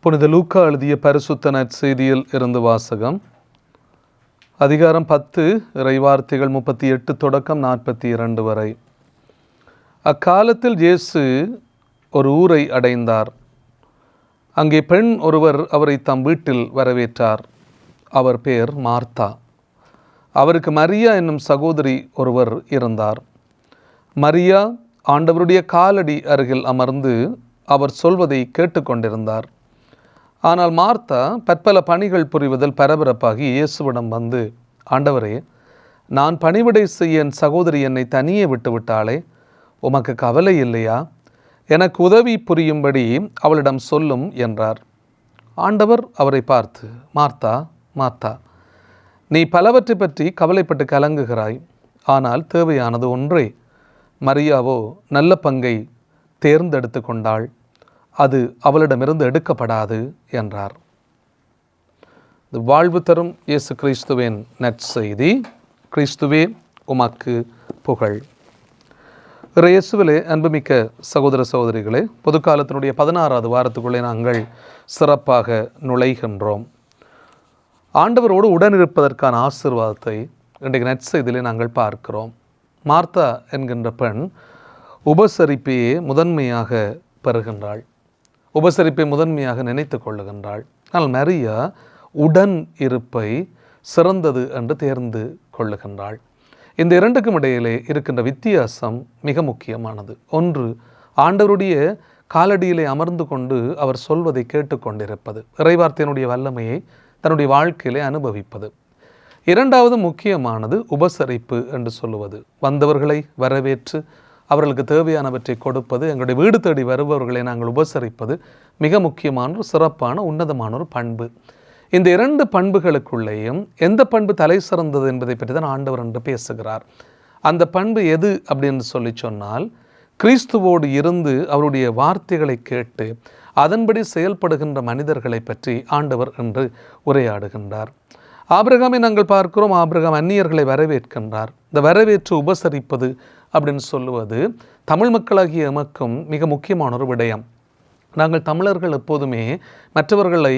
புனித லூக்கா எழுதிய பரிசுத்த நற்செய்தியில் இருந்து வாசகம். அதிகாரம் 10 இறைவார்த்தைகள் 38 தொடக்கம் 42 வரை. அக்காலத்தில் இயேசு ஒரு ஊரை அடைந்தார். அங்கே பெண் ஒருவர் அவரை தம் வீட்டில் வரவேற்றார். அவர் பெயர் மார்த்தா. அவருக்கு மரியா என்னும் சகோதரி ஒருவர் இருந்தார். மரியா ஆண்டவருடைய காலடி அருகில் அமர்ந்து அவர் சொல்வதை கேட்டுக்கொண்டிருந்தார். ஆனால் மார்த்தா பற்பல பணிகள் புரிவதில் பரபரப்பாகி இயேசுவிடம் வந்து, ஆண்டவரே, நான் பணிவிடை செய்ய என் சகோதரி என்னை தனியே விட்டுவிட்டாளே, உமக்கு கவலை இல்லையா? எனக்கு உதவி புரியும்படி அவளிடம் சொல்லும் என்றார். ஆண்டவர் அவரை பார்த்து, மார்த்தா, மார்த்தா, நீ பலவற்றை பற்றி கவலைப்பட்டு கலங்குகிறாய். ஆனால் தேவையானது ஒன்றே. மரியாவோ நல்ல பங்கை தேர்ந்தெடுத்து கொண்டாள். அது அவளிடமிருந்து எடுக்கப்படாது என்றார். வாழ்வு தரும் இயேசு கிறிஸ்துவின் நற்செய்தி. கிறிஸ்துவே உமக்கு புகழ். இயேசுவிலே அன்புமிக்க சகோதர சகோதரிகளே, பொதுக்காலத்தினுடைய 16வது வாரத்துக்குள்ளே நாங்கள் சிறப்பாக நுழைகின்றோம். ஆண்டவரோடு உடனிருப்பதற்கான ஆசீர்வாதத்தை இன்றைக்கு நற்செய்தியிலே நாங்கள் பார்க்கிறோம். மார்த்தா என்கின்ற பெண் உபசரிப்பையே முதன்மையாக பெறுகின்றாள். உபசரிப்பை முதன்மையாக நினைத்து கொள்ளுகின்றாள். ஆனால் மரியா உடன் இருப்பை சிறந்தது என்று தேர்ந்து கொள்ளுகின்றாள். இந்த இரண்டுக்கும் இடையிலே இருக்கின்ற வித்தியாசம் மிக முக்கியமானது. ஒன்று, ஆண்டவருடைய காலடியிலே அமர்ந்து கொண்டு அவர் சொல்வதை கேட்டுக்கொண்டிருப்பது, இறைவார்த்தையினுடைய வல்லமையை தன்னுடைய வாழ்க்கையிலே அனுபவிப்பது. இரண்டாவது முக்கியமானது உபசரிப்பு என்று சொல்லுவது. வந்தவர்களை வரவேற்று அவர்களுக்கு தேவையானவற்றை கொடுப்பது, எங்களுடைய வீடு தேடி வருபவர்களை நாங்கள் உபசரிப்பது மிக முக்கியமான ஒரு சிறப்பான உன்னதமான ஒரு பண்பு. இந்த இரண்டு பண்புகளுக்குள்ளேயும் எந்த பண்பு தலை சிறந்தது என்பதை பற்றி தான் ஆண்டவர் என்று பேசுகிறார். அந்த பண்பு எது அப்படின்னு சொல்லி சொன்னால், கிறிஸ்துவோடு இருந்து அவருடைய வார்த்தைகளை கேட்டு அதன்படி செயல்படுகின்ற மனிதர்களை பற்றி ஆண்டவர் என்று உரையாடுகின்றார். ஆபிரகாமை நாங்கள் பார்க்கிறோம். ஆபிரகாம் அந்நியர்களை வரவேற்கின்றார். இந்த வரவேற்று உபசரிப்பது அப்படின்னு சொல்லுவது தமிழ் மக்களாகிய எமக்கும் மிக முக்கியமான ஒரு விடயம். நாங்கள் தமிழர்கள் எப்போதுமே மற்றவர்களை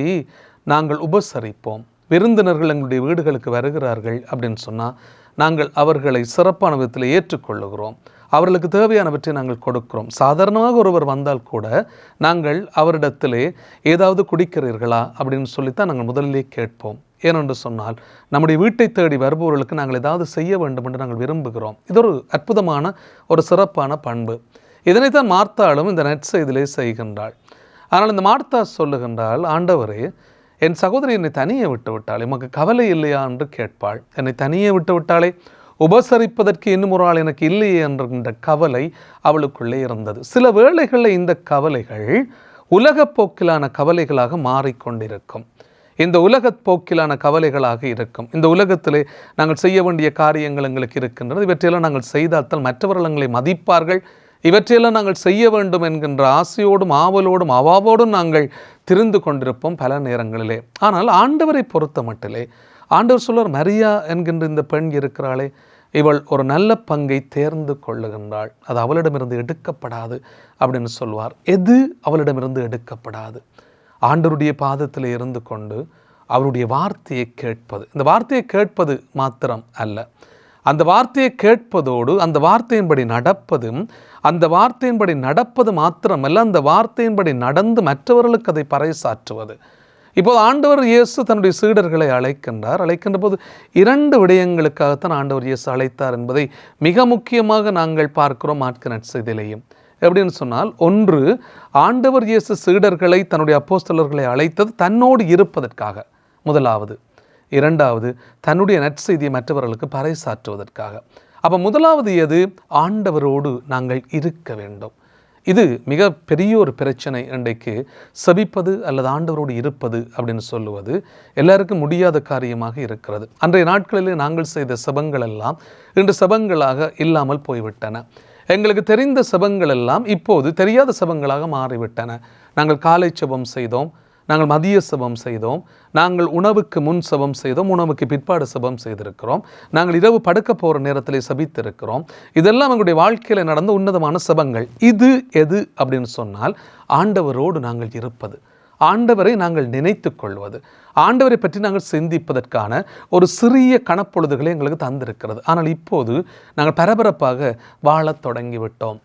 நாங்கள் உபசரிப்போம். விருந்தினர்கள் எங்களுடைய வீடுகளுக்கு வருகிறார்கள் அப்படின்னு சொன்னால் நாங்கள் அவர்களை சிறப்பான விதத்தில் ஏற்றுக்கொள்ளுகிறோம். அவர்களுக்கு தேவையானவற்றை நாங்கள் கொடுக்கிறோம். சாதாரணமாக ஒருவர் வந்தால் கூட நாங்கள் அவரிடத்திலே ஏதாவது குடிக்கிறீர்களா அப்படின்னு சொல்லித்தான் நாங்கள் முதலிலே கேட்போம். ஏனென்று சொன்னால் நம்முடைய வீட்டை தேடி வருபவர்களுக்கு நாங்கள் ஏதாவது செய்ய வேண்டும் என்று நாங்கள் விரும்புகிறோம். இது ஒரு அற்புதமான ஒரு சிறப்பான பண்பு. இதனைத்தான் மார்த்தாளும் இந்த நற்செய்தியிலே செய்கின்றாள். ஆனால் இந்த மார்த்தா சொல்லுகின்றாள், ஆண்டவரே, என் சகோதரி என்னை தனியே விட்டு விட்டாள், எமக்கு கவலை இல்லையா என்று கேட்பாள். என்னை தனியே விட்டு விட்டாளே, உபசரிப்பதற்கு இன்னும் ஒரு ஆள் எனக்கு இல்லையே என்கின்ற கவலை அவளுக்குள்ளே இருந்தது. சில வேளைகளில் இந்த கவலைகள் உலகப் போக்கிலான கவலைகளாக மாறிக்கொண்டிருக்கும். இந்த உலகப் போக்கிலான கவலைகளாக இருக்கும். இந்த உலகத்திலே நாங்கள் செய்ய வேண்டிய காரியங்கள் எங்களுக்கு இருக்கின்றது. இவற்றையெல்லாம் நாங்கள் செய்தால்தான் மற்றவர்கள் எங்களை மதிப்பார்கள். இவற்றையெல்லாம் நாங்கள் செய்ய வேண்டும் என்கின்ற ஆசையோடும் ஆவலோடும் அவாவோடும் நாங்கள் திரிந்து கொண்டிருப்போம் பல நேரங்களிலே. ஆனால் ஆண்டவரை பொறுத்த மட்டிலே ஆண்டவர் சொல்வார், மரியா என்கின்ற இந்த பெண் இருக்கிறாளே, இவள் ஒரு நல்ல பங்கை தேர்ந்து கொள்ளுகின்றாள். அது அவளிடமிருந்து எடுக்கப்படாது அப்படின்னு சொல்வார். எது அவளிடமிருந்து எடுக்கப்படாது? ஆண்டவருடைய பாதத்தில் இருந்து கொண்டு அவருடைய வார்த்தையை கேட்பது. இந்த வார்த்தையை கேட்பது மாத்திரம் அல்ல, அந்த வார்த்தையை கேட்பதோடு அந்த வார்த்தையின்படி நடப்பதும், அந்த வார்த்தையின்படி நடப்பது மாத்திரமல்ல, அந்த வார்த்தையின்படி நடந்து மற்றவர்களுக்கு அதை பறைசாற்றுவது. இப்போது ஆண்டவர் இயேசு தன்னுடைய சீடர்களை அழைக்கின்ற போது 2 விடயங்களுக்காகத்தான் ஆண்டவர் இயேசு அழைத்தார் என்பதை மிக முக்கியமாக நாங்கள் பார்க்கிறோம் மாற்கு நற்செய்தியிலேயும். எப்படின்னு சொன்னால், ஒன்று, ஆண்டவர் இயேசு சீடர்களை, தன்னுடைய அப்போஸ்தலர்களை அழைத்தது தன்னோடு இருப்பதற்காக முதலாவது. இரண்டாவது, தன்னுடைய நற்செய்தியை மற்றவர்களுக்கு பறைசாற்றுவதற்காக. அப்போ முதலாவது எது? ஆண்டவரோடு நாங்கள் இருக்க வேண்டும். இது மிக பெரிய ஒரு பிரச்சனை. இன்றைக்கு செபிப்பது அல்லது ஆண்டவரோடு இருப்பது அப்படின்னு சொல்லுவது எல்லாருக்கும் முடியாத காரியமாக இருக்கிறது. அன்றைய நாட்களிலே நாங்கள் செய்த செபங்கள் எல்லாம் இன்று செபங்களாக இல்லாமல் போய்விட்டன. எங்களுக்கு தெரிந்த செபங்கள் எல்லாம் இப்போது தெரியாத செபங்களாக மாறிவிட்டன. நாங்கள் காலை செபம் செய்தோம், நாங்கள் மதிய செபம் செய்தோம், நாங்கள் உணவுக்கு முன் செபம் செய்தோம், உணவுக்கு பிற்பாடு செபம் செய்திருக்கிறோம், நாங்கள் இரவு படுக்க போகிற நேரத்தில் செபித்திருக்கிறோம். இதெல்லாம் எங்களுடைய வாழ்க்கையில் நடந்த உன்னதமான செபங்கள். இது எது அப்படின்னு சொன்னால், ஆண்டவரோடு நாங்கள் இருப்பது, ஆண்டவரை நாங்கள் நினைத்து கொள்வது, ஆண்டவரை பற்றி நாங்கள் சிந்திப்பதற்கான ஒரு சிறிய கணப்பொழுதுகளை எங்களுக்கு தந்திருக்கிறது. ஆனால் இப்போது நாங்கள் பரபரப்பாக வாழத் தொடங்கிவிட்டோம்,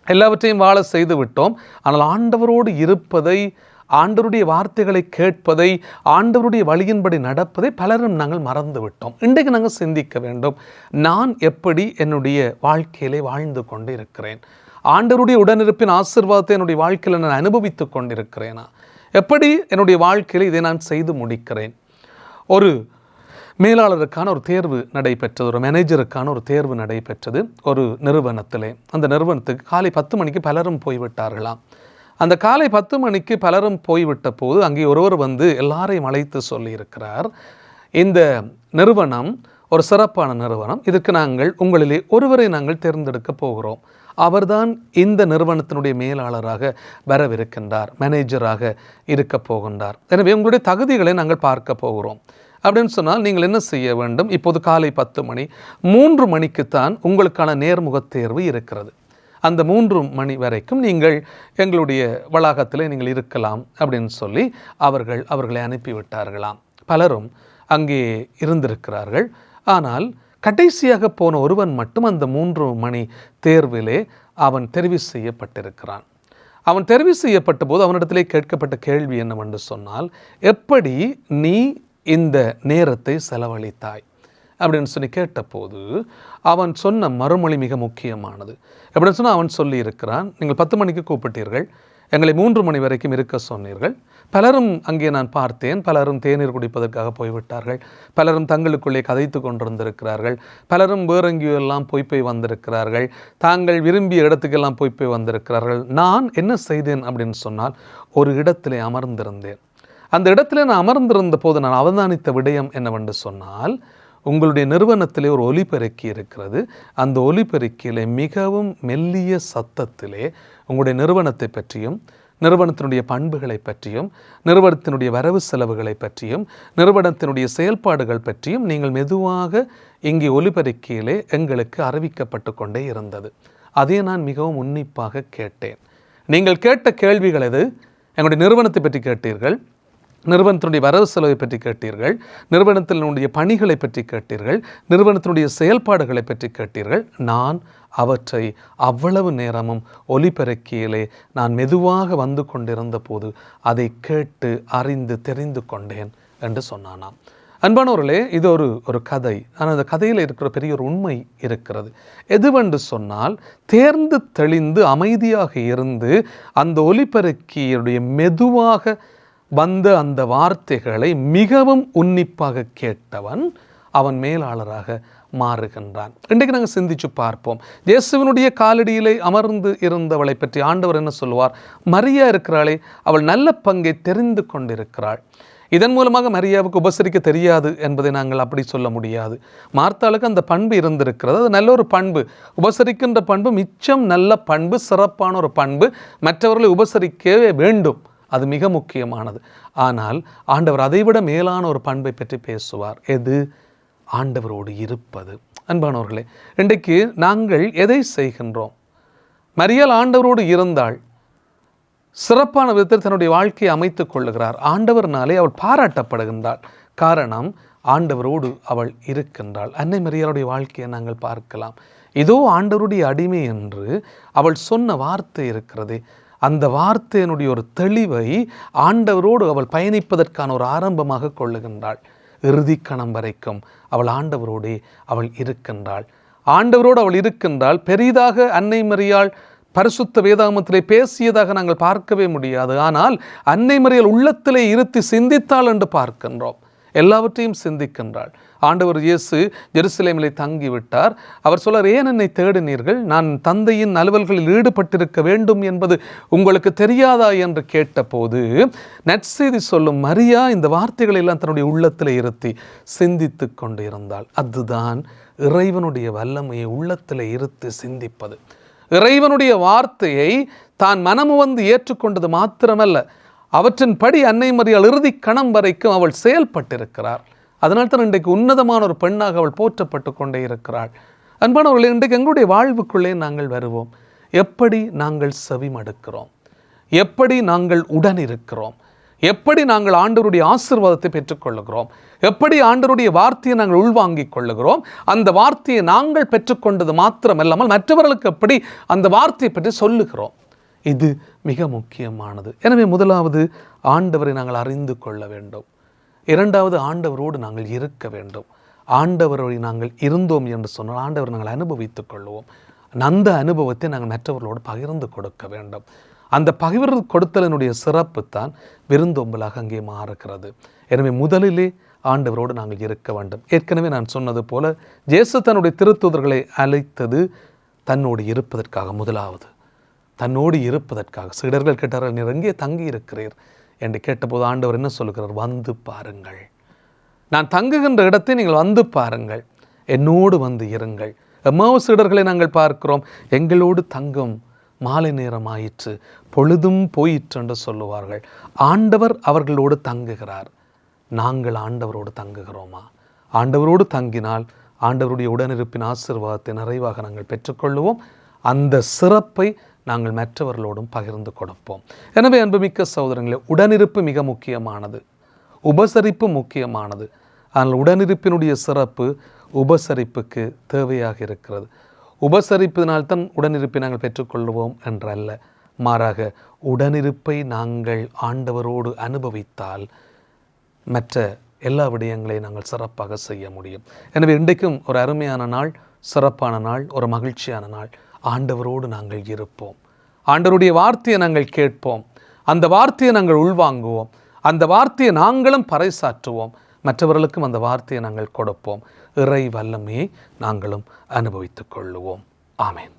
எல்லாவற்றையும் வாழ செய்து விட்டோம். ஆனால் ஆண்டவரோடு இருப்பதை, ஆண்டவருடைய வார்த்தைகளை கேட்பதை, ஆண்டவருடைய வழியின்படி நடப்பதை பலரும் நாங்கள் மறந்து விட்டோம். இன்றைக்கு நாங்கள் சிந்திக்க வேண்டும், நான் எப்படி என்னுடைய வாழ்க்கையிலே வாழ்ந்து கொண்டு இருக்கிறேன், ஆண்டவருடைய உடனிருப்பின் ஆசீர்வாதத்தை என்னுடைய வாழ்க்கையில் நான் அனுபவித்து கொண்டிருக்கிறேனா, எப்படி என்னுடைய வாழ்க்கையில் இதை நான் செய்து முடிக்கிறேன். ஒரு மேலாளருக்கான ஒரு தேர்வு நடைபெற்றது, ஒரு மேனேஜருக்கான ஒரு தேர்வு நடைபெற்றது ஒரு நிறுவனத்திலே. அந்த நிறுவனத்துக்கு காலை 10 மணிக்கு பலரும் போய்விட்டார்களாம். அந்த காலை 10 மணிக்கு பலரும் போய்விட்ட போது அங்கே ஒருவர் வந்து எல்லாரையும் அழைத்து சொல்லியிருக்கிறார், இந்த நிறுவனம் ஒரு சிறப்பான நிறுவனம், இதுக்கு நாங்கள் உங்களிலே ஒருவரை நாங்கள் தேர்ந்தெடுக்க போகிறோம், அவர்தான் இந்த நிறுவனத்தினுடைய மேலாளராக வரவிருக்கின்றார், மேனேஜராக இருக்க போகின்றார். எனவே உங்களுடைய தகுதிகளை நாங்கள் பார்க்க போகிறோம் அப்படின்னு சொன்னால் நீங்கள் என்ன செய்ய வேண்டும், இப்போது காலை 10 மணி, 3 மணிக்குத்தான் உங்களுக்கான நேர்முகத் தேர்வு இருக்கிறது. அந்த 3 மணி வரைக்கும் நீங்கள் எங்களுடைய வளாகத்தில் நீங்கள் இருக்கலாம் அப்படின்னு சொல்லி அவர்களை அனுப்பிவிட்டார்களாம். பலரும் அங்கே இருந்திருக்கிறார்கள். ஆனால் கடைசியாக போன ஒருவன் மட்டும் அந்த 3 மணி தேர்விலே அவன் தெரிவு செய்யப்பட்டிருக்கிறான். அவன் தெரிவு செய்யப்பட்ட போது அவனிடத்திலே கேட்கப்பட்ட கேள்வி என்னவென்று சொன்னால், எப்படி நீ இந்த நேரத்தை செலவழித்தாய் அப்படின்னு சொல்லி கேட்டபோது அவன் சொன்ன மறுமொழி மிக முக்கியமானது. எப்படின்னு சொன்னால் அவன் சொல்லி இருக்கிறான், நீங்கள் 10 மணிக்கு கூப்பிட்டீர்கள், எங்களை 3 மணி வரைக்கும் இருக்க சொன்னீர்கள். பலரும் அங்கே நான் பார்த்தேன், பலரும் தேநீர் குடிப்பதற்காக போய்விட்டார்கள், பலரும் தங்களுக்குள்ளே கதைத்து கொண்டிருந்திருக்கிறார்கள், பலரும் வேறெங்கெல்லாம் போய் வந்திருக்கிறார்கள், தாங்கள் விரும்பிய இடத்துக்கெல்லாம் போய் வந்திருக்கிறார்கள். நான் என்ன செய்தேன் அப்படின்னு சொன்னால், ஒரு இடத்திலே அமர்ந்திருந்தேன். அந்த இடத்துல நான் அமர்ந்திருந்த போது நான் அவதானித்த விடயம் என்னவென்று சொன்னால், உங்களுடைய நிறுவனத்திலே ஒரு ஒலிபெருக்கி இருக்கிறது. அந்த ஒலிபெருக்கியிலே மிகவும் மெல்லிய சத்தத்திலே உங்களுடைய நிறுவனத்தை பற்றியும், நிறுவனத்தினுடைய பண்புகளை பற்றியும், நிறுவனத்தினுடைய வரவு செலவுகளை பற்றியும், நிறுவனத்தினுடைய செயல்பாடுகள் பற்றியும் நீங்கள் மெதுவாக இங்கே ஒலிபெருக்கியிலே எங்களுக்கு அறிவிக்கப்பட்டு கொண்டே இருந்தது. அதை நான் மிகவும் உன்னிப்பாக கேட்டேன். நீங்கள் கேட்ட கேள்விகள் எது? எங்களுடைய நிறுவனத்தை பற்றி கேட்டீர்கள், நிறுவனத்தினுடைய வரவு செலவை பற்றி கேட்டீர்கள், நிறுவனத்தினுடைய பணிகளை பற்றி கேட்டீர்கள், நிறுவனத்தினுடைய செயல்பாடுகளை பற்றி கேட்டீர்கள். நான் அவற்றை அவ்வளவு நேரமும் ஒலிபெருக்கியிலே நான் மெதுவாக வந்து கொண்டிருந்த போது அதை கேட்டு அறிந்து தெரிந்து கொண்டேன் என்று சொன்னானாம். அன்பானவர்களே, இது ஒரு கதை. ஆனால் அந்த கதையில் இருக்கிற பெரிய ஒரு உண்மை இருக்கிறது. எதுவென்று சொன்னால், தேர்ந்து தெளிந்து அமைதியாக இருந்து அந்த ஒலிபெருக்கியுடைய மெதுவாக வந்த அந்த வார்த்தைகளை மிகவும் உன்னிப்பாக கேட்டவன் அவன் மேலாளராக மாறுகின்றான். இன்றைக்கு நாங்கள் சிந்திச்சு பார்ப்போம். இயேசுவினுடைய காலடியிலே அமர்ந்து இருந்தவளை பற்றி ஆண்டவர் என்ன சொல்லுவார்? மரியா இருக்கிறாளே, அவள் நல்ல பங்கை தெரிந்து கொண்டிருக்கிறாள். இதன் மூலமாக மரியாவுக்கு உபசரிக்க தெரியாது என்பதை நாங்கள் அப்படி சொல்ல முடியாது. மார்த்தாளுக்கு அந்த பண்பு இருந்திருக்கிறது, அது நல்ல ஒரு பண்பு, உபசரிக்கின்ற பண்பு மிச்சம் நல்ல பண்பு, சிறப்பான ஒரு பண்பு, மற்றவர்களை உபசரிக்கவே வேண்டும், அது மிக முக்கியமானது. ஆனால் ஆண்டவர் அதைவிட மேலான ஒரு பண்பை பற்றி பேசுவார். எது? ஆண்டவரோடு இருப்பது. அன்பானவர்களே, இன்றைக்கு நாங்கள் எதை செய்கின்றோம்? மரியாள் ஆண்டவரோடு இருந்தாள், சிறப்பான விதத்தில் தன்னுடைய வாழ்க்கையை அமைத்துக் கொள்ளுகிறார். ஆண்டவர்னாலே அவள் பாராட்டப்படுகின்றாள். காரணம், ஆண்டவரோடு அவள் இருக்கின்றாள். அன்னை மரியாளுடைய வாழ்க்கையை நாங்கள் பார்க்கலாம். இதோ ஆண்டவருடைய அடிமை என்று அவள் சொன்ன வார்த்தை இருக்கிறதே, அந்த வார்த்தையினுடைய ஒரு தெளிவை ஆண்டவரோடு அவள் பயணிப்பதற்கான ஒரு ஆரம்பமாக கொள்ளுகின்றாள். இறுதி கணம் வரைக்கும் அவள் ஆண்டவரோடே அவள் இருக்கின்றாள். ஆண்டவரோடு அவள் இருக்கின்றாள். பெரிதாக அன்னை மரியாள் பரிசுத்த வேதாகமத்திலே பேசியதாக நாங்கள் பார்க்கவே முடியாது. ஆனால் அன்னை மரியாள் உள்ளத்திலே இருத்தி சிந்தித்தாள் என்று பார்க்கின்றோம். எல்லாவற்றையும் சிந்திக்கின்றாள். ஆண்டவர் இயேசு ஜெருசலேமிலே தங்கிவிட்டார். அவர் சொல்றார், ஏன் என்னை தேடினீர்கள்? நான் தந்தையின் அலுவல்களில் ஈடுபட்டிருக்க வேண்டும் என்பது உங்களுக்கு தெரியாதா என்று கேட்டபோது நற்செய்தி சொல்லும் மரியா இந்த வார்த்தைகளை எல்லாம் தன்னுடைய உள்ளத்தில் இருத்தி சிந்தித்து கொண்டு இருந்தாள். அதுதான் இறைவனுடைய வல்லமையை உள்ளத்தில் இருத்தி சிந்திப்பது. இறைவனுடைய வார்த்தையை தான் மனமு வந்து ஏற்றுக்கொண்டது மாத்திரமல்ல, அவற்றின் படி அன்னை மரியாள் இறுதி கணம் வரைக்கும் அவள் செயல்பட்டிருக்கிறார். அதனால் தான் இன்றைக்கு உன்னதமான ஒரு பெண்ணாக அவள் போற்றப்பட்டு கொண்டே இருக்கிறாள். அன்பானவர்களே, இன்றைக்கு எங்களுடைய வாழ்வுக்குள்ளே நாங்கள் வருவோம். எப்படி நாங்கள் செவி மடுக்கிறோம்? எப்படி நாங்கள் உடன் இருக்கிறோம்? எப்படி நாங்கள் ஆண்டவருடைய ஆசீர்வாதத்தை பெற்றுக்கொள்ளுகிறோம், எப்படி ஆண்டவருடைய வார்த்தையை நாங்கள் உள்வாங்கிக் கொள்ளுகிறோம், அந்த வார்த்தையை நாங்கள் பெற்றுக்கொண்டது மாத்திரமல்லாமல் மற்றவர்களுக்கு எப்படி அந்த வார்த்தையை பற்றி சொல்லுகிறோம். இது மிக முக்கியமானது. எனவே முதலாவது ஆண்டவரை நாங்கள் அறிந்து கொள்ள வேண்டும். இரண்டாவது ஆண்டவரோடு நாங்கள் இருக்க வேண்டும். ஆண்டவரோடு நாங்கள் இருந்தோம் என்று சொன்னால் ஆண்டவர் நாங்கள் அனுபவித்துக் கொள்வோம். அந்த அனுபவத்தை நாங்கள் மற்றவர்களோடு பகிர்ந்து கொடுக்க வேண்டும். அந்த பகிர்ந்து கொடுத்தலினுடைய சிறப்பு தான் விருந்தோம்பலாக அங்கே மாறுகிறது. எனவே முதலிலே ஆண்டவரோடு நாங்கள் இருக்க வேண்டும். ஏற்கனவே நான் சொன்னது போல இயேசு தன்னுடைய திருத்தூதர்களை அழைத்தது தன்னோடு இருப்பதற்காக. முதலாவது தன்னோடு இருப்பதற்காக. சீடர்கள் கேட்டார்கள், நீர் எங்கே தங்கி இருக்கிறீர் என்று கேட்டபோது ஆண்டவர் என்ன சொல்கிறார்? வந்து பாருங்கள், நான் தங்குகின்ற இடத்தை நீங்கள் வந்து பாருங்கள், என்னோடு வந்து இருங்கள். எம்மாவு சீடர்களை நாங்கள் பார்க்கிறோம், எங்களோடு தங்கும், மாலை நேரம் ஆயிற்று, பொழுதும் போயிற்று என்று சொல்லுவார்கள். ஆண்டவர் அவர்களோடு தங்குகிறார். நாங்கள் ஆண்டவரோடு தங்குகிறோமா? ஆண்டவரோடு தங்கினால் ஆண்டவருடைய உடனிருப்பின் ஆசீர்வாதத்தை நிறைவாக நாங்கள் பெற்றுக்கொள்ளுவோம். அந்த சிறப்பை நாங்கள் மற்றவர்களோடும் பகிர்ந்து கொடுப்போம். எனவே அன்புமிக்க சகோதரங்களே, உடனிருப்பு மிக முக்கியமானது, உபசரிப்பு முக்கியமானது. ஆனால் உடனிருப்பினுடைய சிறப்பு உபசரிப்புக்கு தேவையாக இருக்கிறது. உபசரிப்பினால்தான் உடனிருப்பை நாங்கள் பெற்றுக்கொள்வோம் என்றல்ல, மாறாக உடனிருப்பை நாங்கள் ஆண்டவரோடு அனுபவித்தால் மற்ற எல்லா விடயங்களையும் நாங்கள் சிறப்பாக செய்ய முடியும். எனவே இன்றைக்கும் ஒரு அருமையான நாள், சிறப்பான நாள், ஒரு மகிழ்ச்சியான நாள். ஆண்டவரோடு நாங்கள் இருப்போம். ஆண்டவருடைய வார்த்தையை நாங்கள் கேட்போம். அந்த வார்த்தையை நாங்கள் உள்வாங்குவோம். அந்த வார்த்தையை நாங்களும் பறைசாற்றுவோம். மற்றவர்களுக்கும் அந்த வார்த்தையை நாங்கள் கொடுப்போம். இறை வல்லமையை நாங்களும் அனுபவித்துக் கொள்ளுவோம். ஆமென்.